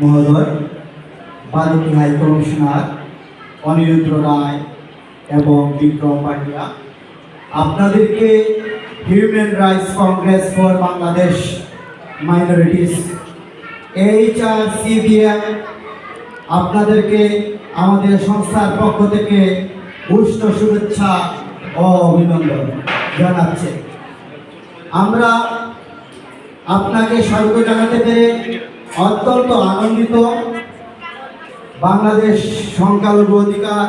মহোদয়, বালিকা high commissioner Aniruddha রায় এবং বিক্রম পাটিয়া, আপনাদেরকে human rights Congress for Bangladesh minorities HRCBM আপনাদেরকে আমাদের সংস্থার পক্ষ থেকে উষ্ণ শুভেচ্ছা ও অভিনন্দন জানাচ্ছে। আমরা আপনাকে স্বাগত জানাতে পেরে অত্যন্ত আনন্দিত। বাংলাদেশ সংখ্যালঘু অধিকার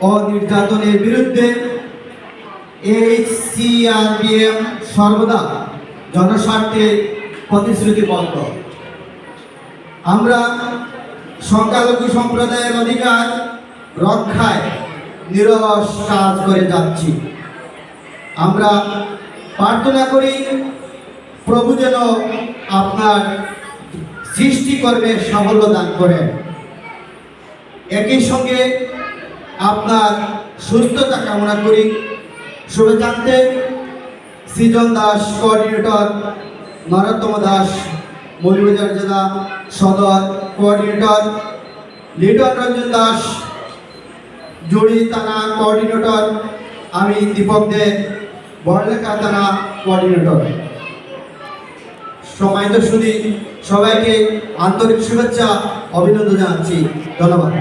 ও নির্যাতনের বিরুদ্ধে HRCBM সর্বদা জনস্বার্থে প্রতিশ্রুতিবদ্ধ। আমরা সংখ্যালঘু সম্প্রদায়ের অধিকার রক্ষায় নিরলস কাজ করে যাচ্ছি। আমরা প্রার্থনা করি প্রভু যেন আপনার সৃষ্টিকর্মে সাফল্য দান করেন, একই সঙ্গে আপনার সুস্থতা কামনা করি। শুভেচ্ছান্তে সৃজন দাস কোঅর্ডিনেটর, নরোত্তম দাস মৌলভীবাজার জেলা সদর কোঅর্ডিনেটর, লিটন রঞ্জন দাস জুড়ি থানা কোঅর্ডিনেটর, আমি দীপক দে বড়লেখা থানা কোঅর্ডিনেটর। সম্মানিত সুধী, সবাইকে আন্তরিক শুভেচ্ছা অভিনন্দন জানাচ্ছি। ধন্যবাদ।